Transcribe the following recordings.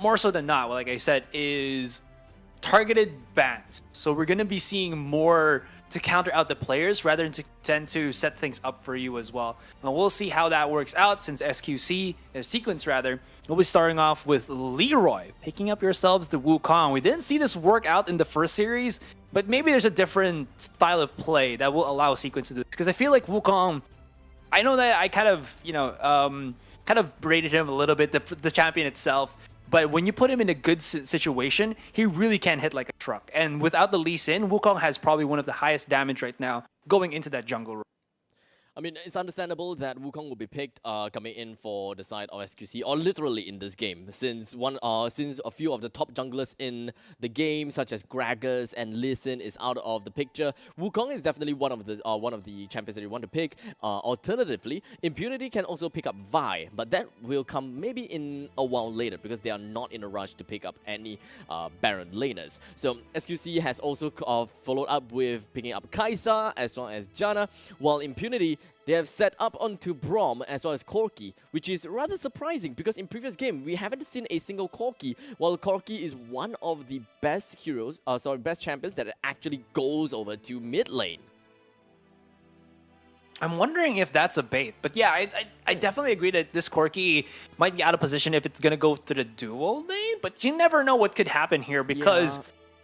more so than not, like I said, is targeted bans. So we're going to be seeing more to counter out the players rather than to tend to set things up for you as well. And we'll see how that works out since SQC, sequence rather, we'll be starting off with Leroy, picking up yourselves the Wukong. We didn't see this work out in the first series, but maybe there's a different style of play that will allow sequence to do this. Because I feel like Wukong, I know that I kind of, kind of berated him a little bit, the champion itself. But when you put him in a good situation, he really can hit like a truck. And without the Lee Sin, Wukong has probably one of the highest damage right now going into that jungle role. I mean, it's understandable that Wukong will be picked coming in for the side of SQC, or literally in this game, since a few of the top junglers in the game, such as Gragas and Lee Sin, is out of the picture. Wukong is definitely one of the champions that you want to pick. Alternatively, Impunity can also pick up Vi, but that will come maybe in a while later because they are not in a rush to pick up any Baron laners. So SQC has also followed up with picking up Kai'Sa as well as Janna, while Impunity, they have set up onto Braum as well as Corki, which is rather surprising because in previous game we haven't seen a single Corki, while Corki is one of the best heroes, best champions that actually goes over to mid lane. I'm wondering if that's a bait, but yeah, I definitely agree that this Corki might be out of position if it's gonna go to the duo lane, but you never know what could happen here because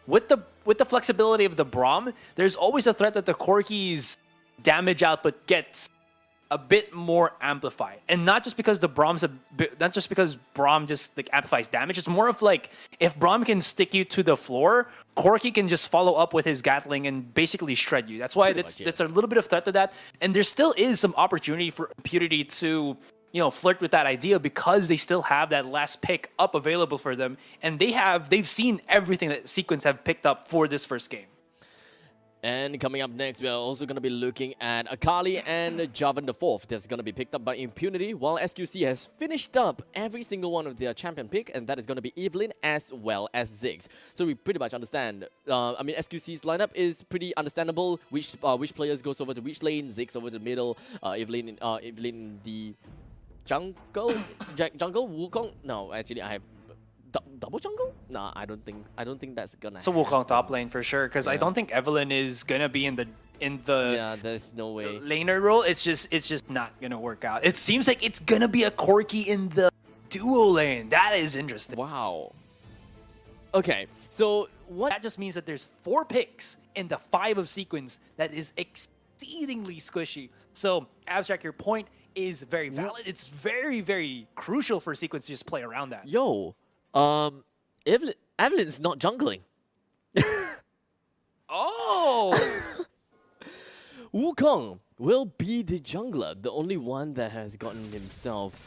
with the flexibility of the Braum, there's always a threat that the Corki's damage output gets a bit more amplified, and not just because Braum just like amplifies damage. It's more of like if Braum can stick you to the floor, Corki can just follow up with his Gatling and basically shred you. That's why that's a little bit of threat to that, and there still is some opportunity for Impunity to flirt with that idea because they still have that last pick up available for them, and they've seen everything that Sequence have picked up for this first game. And coming up next, we are also going to be looking at Akali and Jarvan the Fourth. That's going to be picked up by Impunity, while SQC has finished up every single one of their champion pick, and that is going to be Evelynn as well as Ziggs. So we pretty much understand. I mean, SQC's lineup is pretty understandable. Which players goes over to which lane? Ziggs over the middle. Evelynn in the jungle. Wukong. No, actually, I have. Double jungle? Nah, I don't think that's gonna. So Wukong top lane for sure, because I don't think Evelynn is gonna be in the yeah, there's no way laner role. It's just not gonna work out. It seems like it's gonna be a Corki in the duo lane. That is interesting. Wow. Okay, so what? That just means that there's 4 picks in the 5 of Sequence. That is exceedingly squishy. So Abstract, your point is very valid. It's very, very crucial for Sequence to just play around that. Yo. Evelynn's not jungling. Oh! Wukong will be the jungler, the only one that has gotten himself...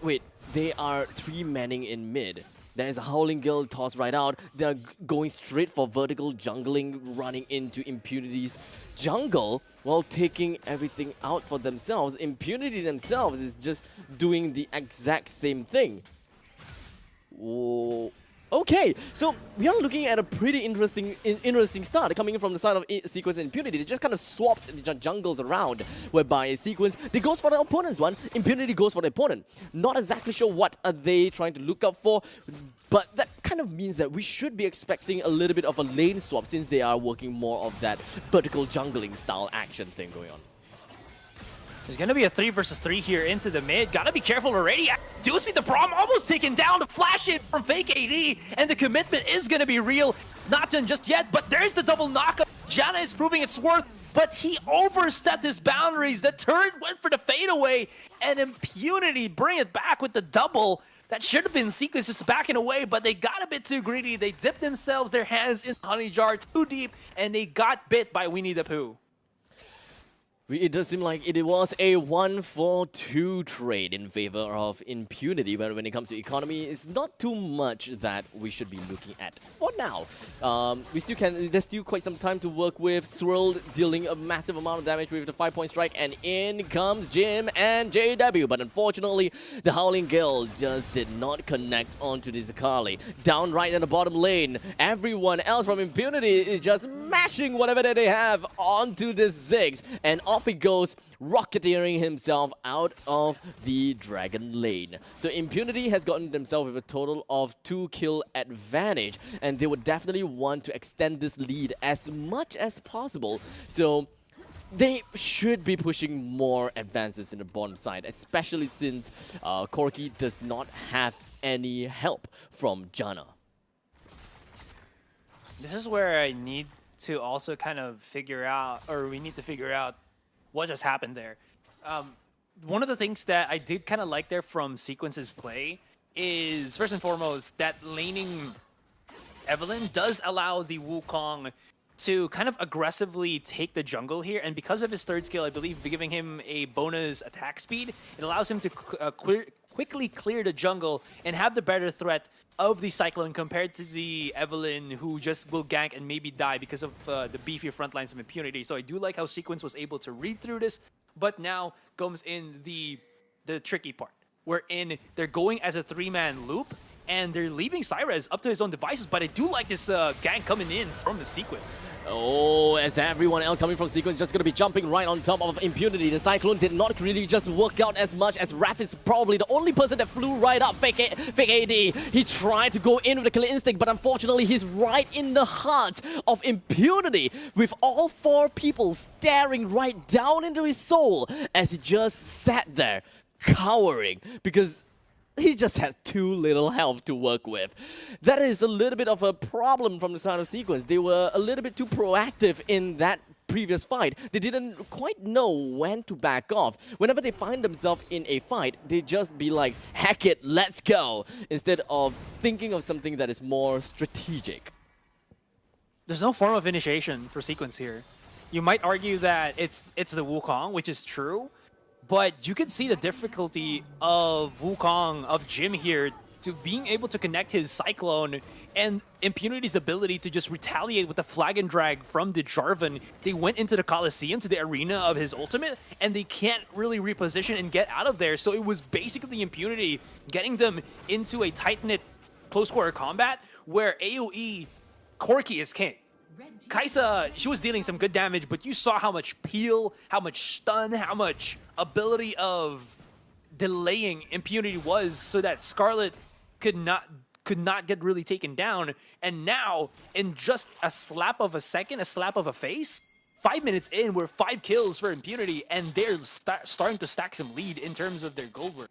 wait, they are 3-manning in mid. There's a Howling Guild tossed right out. They're going straight for vertical jungling, running into Impunity's jungle while taking everything out for themselves. Impunity themselves is just doing the exact same thing. Whoa. Okay, so we are looking at a pretty interesting start coming in from the side of Sequence and Impunity. They just kind of swapped the jungles around, whereby Sequence, they goes for the opponent's one, Impunity goes for the opponent. Not exactly sure what are they trying to look out for, but that kind of means that we should be expecting a little bit of a lane swap since they are working more of that vertical jungling style action thing going on. There's going to be a 3 versus 3 here into the mid. Gotta be careful already. I do see the Braum almost taken down to flash in from fake AD, and the commitment is going to be real. Not done just yet, but there's the double knockup. Janna is proving its worth, but he overstepped his boundaries. The turret went for the fadeaway, and Impunity bring it back with the double. That should have been Sequence just backing away, but they got a bit too greedy. They dipped themselves, their hands in the honey jar too deep, and they got bit by Winnie the Pooh. It does seem like it was a 1-for-2 trade in favor of Impunity, but when it comes to economy, it's not too much that we should be looking at for now. There's still quite some time to work with. Swirl dealing a massive amount of damage with the 5-point strike, and in comes Jim and JW, but unfortunately, the Howling Guild just did not connect onto this Akali. Down right in the bottom lane, everyone else from Impunity is just smashing whatever that they have onto this Ziggs, and off he goes, rocketeering himself out of the Dragon lane. So Impunity has gotten themselves with a total of 2 kill advantage, and they would definitely want to extend this lead as much as possible. So they should be pushing more advances in the bottom side, especially since Corki does not have any help from Janna. This is where I need to also kind of figure out, or we need to figure out what just happened there. One of the things that I did kind of like there from Sequence's play is, first and foremost, that laning Evelynn does allow the Wukong to kind of aggressively take the jungle here, and because of his third skill, I believe giving him a bonus attack speed, it allows him to quickly clear the jungle and have the better threat of the Cyclone compared to the Evelynn, who just will gank and maybe die because of the beefier front lines of Impunity. So I do like how Sequence was able to read through this, but now comes in the tricky part, wherein they're going as a 3-man loop, and they're leaving Cyrez up to his own devices, but I do like this gank coming in from the Sequence. Oh, as everyone else coming from Sequence just going to be jumping right on top of Impunity. The Cyclone did not really just work out as much, as Raph is probably the only person that flew right up. Fake AD. He tried to go in with the Killer Instinct, but unfortunately he's right in the heart of Impunity, with all 4 people staring right down into his soul as he just sat there, cowering, because he just had too little health to work with. That is a little bit of a problem from the side of Sequence. They were a little bit too proactive in that previous fight. They didn't quite know when to back off. Whenever they find themselves in a fight, they just be like, heck it, let's go, instead of thinking of something that is more strategic. There's no form of initiation for Sequence here. You might argue that it's the Wukong, which is true, but you can see the difficulty of Wukong, of Jim here, to being able to connect his Cyclone and Impunity's ability to just retaliate with the flag and drag from the Jarvan. They went into the Coliseum, to the arena of his ultimate, and they can't really reposition and get out of there. So it was basically Impunity getting them into a tight-knit close-quarter combat where AoE Corki is king. Kai'Sa, she was dealing some good damage, but you saw how much peel, how much stun, how much ability of delaying Impunity was, so that Scarlet could not get really taken down. And now, in just a slap of a second, a slap of a face, 5 minutes in, we're 5 kills for Impunity, and they're starting to stack some lead in terms of their gold work.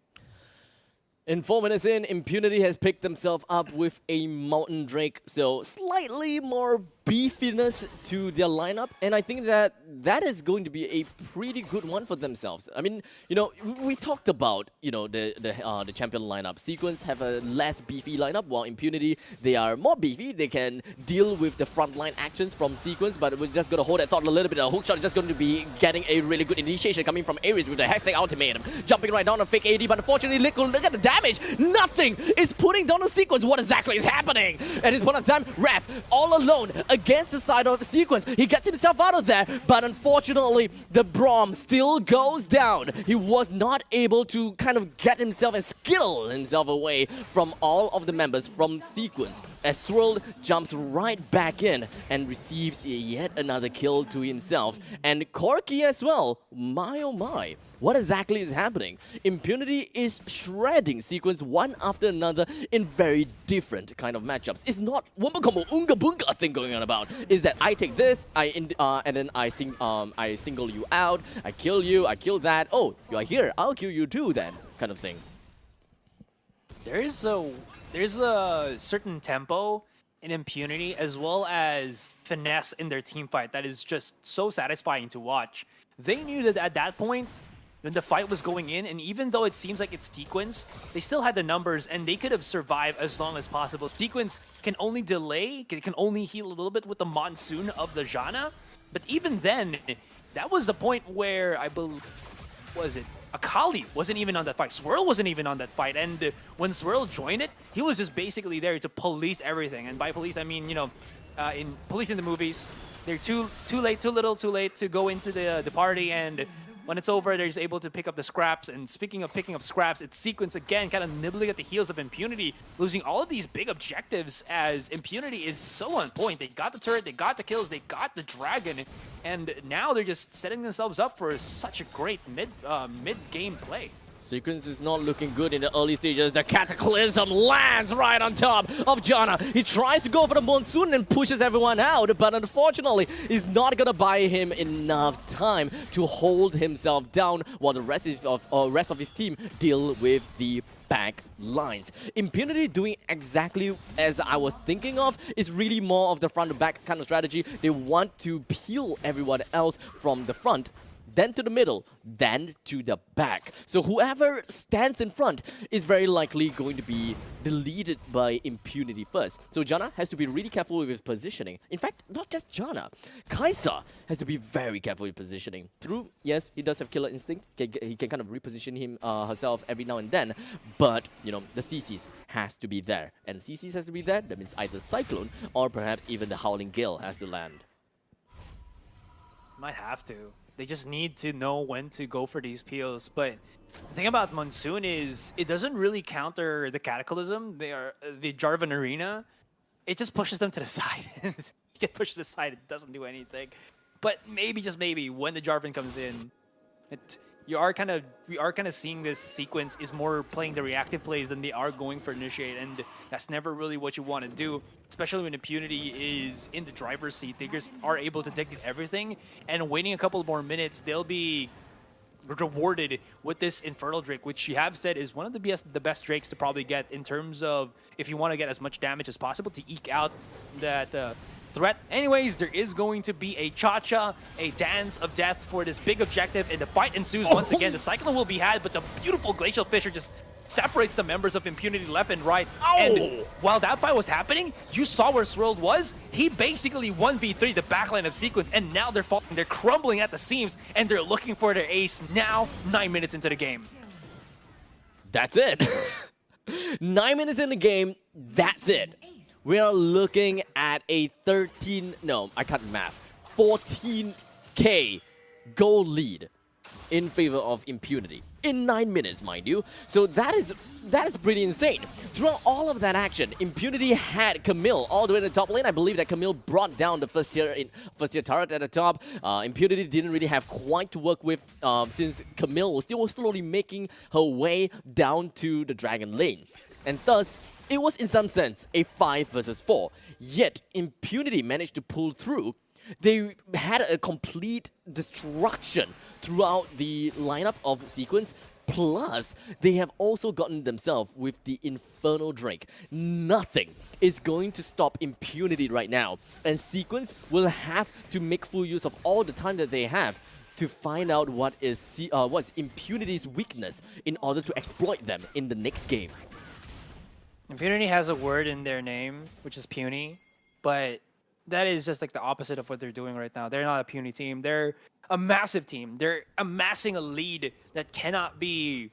In 4 minutes in, Impunity has picked themselves up with a Mountain Drake, so slightly more beefiness to their lineup, and I think that that is going to be a pretty good one for themselves. I mean, you know, we talked about, you know, the champion lineup. Sequence have a less beefy lineup, while Impunity, they are more beefy. They can deal with the frontline actions from Sequence, but we're just going to hold that thought a little bit. A hookshot is just going to be getting a really good initiation coming from Ares with the hashtag ultimate, jumping right down on fake AD, but unfortunately, look at the damage. Nothing is putting down the Sequence. What exactly is happening? At this point of time, Raph, all alone against the side of Sequence. He gets himself out of there, but unfortunately, the Braum still goes down. He was not able to kind of get himself and skill himself away from all of the members from Sequence, as Swirl jumps right back in and receives yet another kill to himself. And Corki as well. My oh my. What exactly is happening? Impunity is shredding Sequence one after another in very different kind of matchups. It's not Wumba Combo Unga Bunga thing going on about. Is that I take this, and then I single you out, I kill you, I kill that. Oh, you are here, I'll kill you too then, kind of thing. There's a certain tempo in Impunity, as well as finesse in their team fight, that is just so satisfying to watch. They knew that at that point, when the fight was going in, and even though it seems like it's Sequence, they still had the numbers, and they could have survived as long as possible. Sequence can only delay, can only heal a little bit with the Monsoon of the Janna, but even then, that was the point where, I believe, was it? Akali wasn't even on that fight. Swirl wasn't even on that fight, and when Swirl joined it, he was just basically there to police everything. And by police, I mean, you know, in police in the movies, they're too late, too little, too late to go into the party and when it's over, they're just able to pick up the scraps. And speaking of picking up scraps, it's Sequence again, kind of nibbling at the heels of Impunity, losing all of these big objectives as Impunity is so on point. They got the turret, they got the kills, they got the dragon, and now they're just setting themselves up for such a great mid-game play. Sequence is not looking good in the early stages. The Cataclysm lands right on top of Janna. He tries to go for the Monsoon and pushes everyone out, but unfortunately, it's not going to buy him enough time to hold himself down while the rest of his team deal with the back lines. Impunity doing exactly as I was thinking of. Is really more of the front to back kind of strategy. They want to peel everyone else from the front, then to the middle, then to the back. So whoever stands in front is very likely going to be deleted by Impunity first. So Janna has to be really careful with his positioning. In fact, not just Janna. Kai'Sa has to be very careful with positioning. True, yes, he does have killer instinct. He can kind of reposition herself every now and then. But, you know, the CCs has to be there. And CCs has to be there. That means either Cyclone or perhaps even the Howling Gale has to land. Might have to. They just need to know when to go for these peels. But the thing about Monsoon is it doesn't really counter the Cataclysm. They are the Jarvan Arena. It just pushes them to the side. You get pushed to the side, it doesn't do anything. But maybe, just maybe, when the Jarvan comes in, we are kind of seeing this Sequence is more playing the reactive plays than they are going for initiate, and that's never really what you want to do, especially when Impunity is in the driver's seat. They just are able to dictate everything, and waiting a couple more minutes, they'll be rewarded with this Infernal Drake, which you have said is one of the best Drakes to probably get in terms of if you want to get as much damage as possible to eke out that threat. Anyways, there is going to be a cha-cha, a dance of death for this big objective, and the fight ensues once again. The Cyclone will be had, but the beautiful Glacial Fissure just separates the members of Impunity left and right. And while that fight was happening, you saw where Swirled was. He basically 1v3 the backline of Sequence, and now they're falling, they're crumbling at the seams, and they're looking for their ace now, 9 minutes into the game. That's it. 9 minutes in the game, that's it. We are looking at a 14K goal lead in favor of Impunity. In 9 minutes, mind you. So that is pretty insane. Throughout all of that action, Impunity had Camille all the way to the top lane. I believe that Camille brought down the first tier turret at the top. Impunity didn't really have quite to work with since Camille was still slowly making her way down to the Dragon lane. And thus, it was in some sense a 5 versus 4. Yet, Impunity managed to pull through. They had a complete destruction throughout the lineup of Sequence. Plus, they have also gotten themselves with the Infernal Drake. Nothing is going to stop Impunity right now. And Sequence will have to make full use of all the time that they have to find out what's Impunity's weakness in order to exploit them in the next game. Impunity has a word in their name, which is puny, but that is just like the opposite of what they're doing right now. They're not a puny team. They're a massive team. They're amassing a lead that cannot be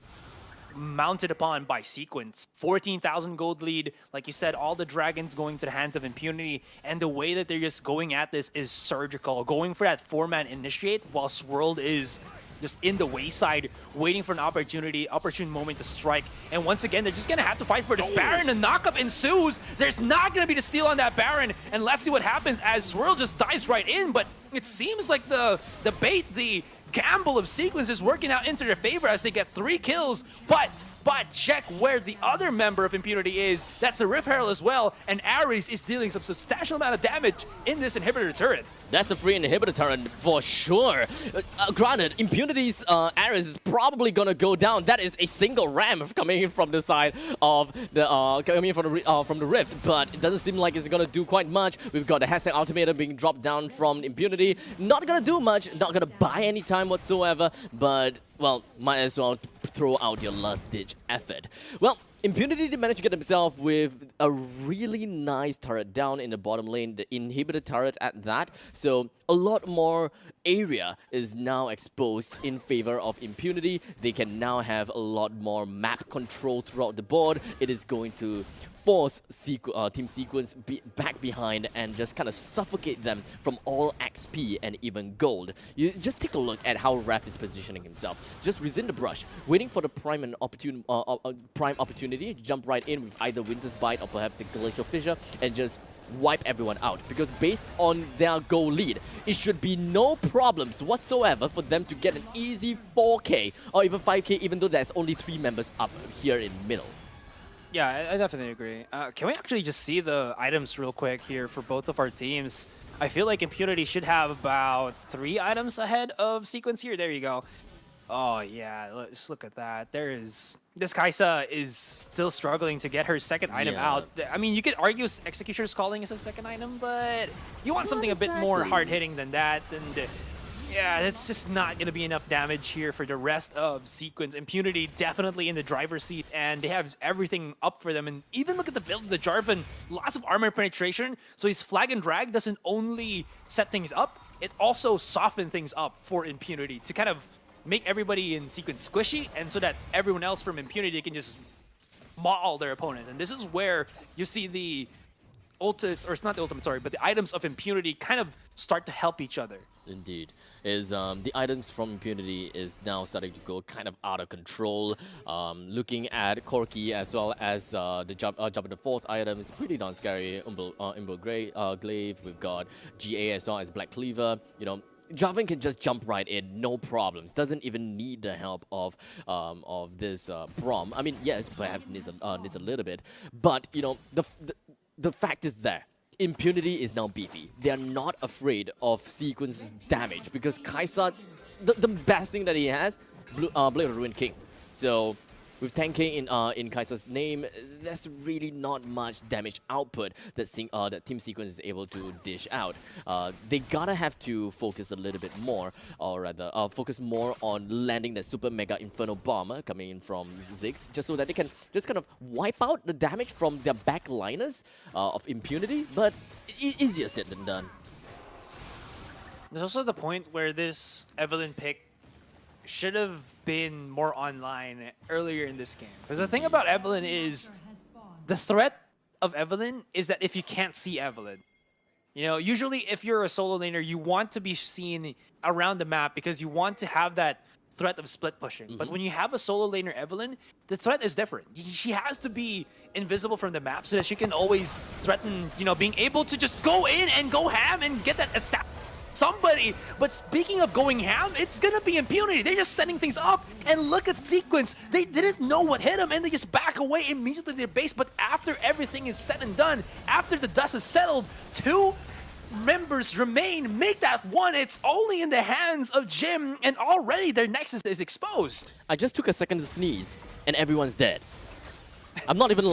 mounted upon by Sequence. 14,000 gold lead. Like you said, all the dragons going to the hands of Impunity, and the way that they're just going at this is surgical. Going for that 4-man initiate while Swirled is just in the wayside, waiting for an opportune moment to strike. And once again, they're just gonna have to fight for this Baron. The knockup ensues. There's not gonna be the steal on that Baron, and let's see what happens as Swirl just dives right in. But it seems like the bait, the gamble of Sequence is working out into their favor as they get 3 kills. But check where the other member of Impunity is. That's the Rift Herald as well, and Ares is dealing some substantial amount of damage in this inhibitor turret. That's a free inhibitor turret for sure. Granted, Impunity's Ares is probably gonna go down. That is a single ram coming in from the side of the from the Rift, but it doesn't seem like it's gonna do quite much. We've got the hashtag Ultimator being dropped down from Impunity. Not gonna do much, not gonna buy any time whatsoever, but well, might as well throw out your last-ditch effort. Well, Impunity did manage to get himself with a really nice turret down in the bottom lane, the inhibitor turret at that. So a lot more area is now exposed in favor of Impunity. They can now have a lot more map control throughout the board. It is going to force Team Sequence back behind and just kind of suffocate them from all XP and even gold. You just take a look at how Raph is positioning himself. Just within the brush, waiting for the prime opportunity to jump right in with either Winter's Bite or perhaps the Glacial Fissure and just wipe everyone out. Because based on their goal lead, it should be no problems whatsoever for them to get an easy 4K or even 5K, even though there's only 3 members up here in middle. Yeah, I definitely agree. Can we actually just see the items real quick here for both of our teams? I feel like Impunity should have about 3 items ahead of Sequence here. There you go. Oh, yeah, let's look at that. This Kai'Sa is still struggling to get her second item out. I mean, you could argue Executioner's Calling is a second item, but you want something a bit more hard-hitting than that. And yeah, it's just not going to be enough damage here for the rest of Sequence. Impunity definitely in the driver's seat, and they have everything up for them. And even look at the build of the Jarvan. Lots of armor penetration, so his Flag and Drag doesn't only set things up, it also softens things up for Impunity to kind of make everybody in Sequence squishy, and so that everyone else from Impunity can just maul their opponent. And this is where you see the ultimates, or it's not the ultimate, sorry, but the items of Impunity kind of start to help each other. Indeed. The items from Impunity is now starting to go kind of out of control. Looking at Corki as well as the jump in the 4th item is pretty darn scary. Glaive, we've got GA as well as Black Cleaver. You know, Jarvan can just jump right in, no problems. Doesn't even need the help of this Braum. I mean, yes, perhaps needs a little bit, but you know, the fact is there. Impunity is now beefy. They are not afraid of Sequence's damage because Kai'Sa, the best thing that he has, Blade of the Ruined King. So with 10k in Kai'Sa's name, there's really not much damage output that Team Sequence is able to dish out. They gotta have to focus a little bit more, or rather, focus more on landing the Super Mega Inferno Bomb coming in from Ziggs, just so that they can just kind of wipe out the damage from their backliners of Impunity, but easier said than done. There's also the point where this Evelynn pick should have been more online earlier in this game. Because the thing about Evelynn is, the threat of Evelynn is that if you can't see Evelynn, you know, usually if you're a solo laner, you want to be seen around the map because you want to have that threat of split pushing. But when you have a solo laner Evelynn, the threat is different. She has to be invisible from the map so that she can always threaten, you know, being able to just go in and go ham and get that assassin. Somebody. But speaking of going ham, it's gonna be Impunity. They're just setting things up, and look at Sequence. They didn't know what hit them, and they just back away immediately to their base. But after everything is said and done, after the dust is settled, 2 members remain. Make that 1. It's only in the hands of Jim, and already their nexus is exposed. I just took a second to sneeze, and everyone's dead. I'm not even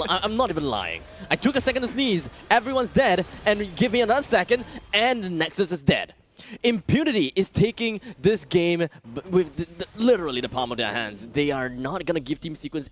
lying. I took a second to sneeze, everyone's dead, and give me another second, and the nexus is dead. Impunity is taking this game with literally the palm of their hands. They are not gonna give Team Sequence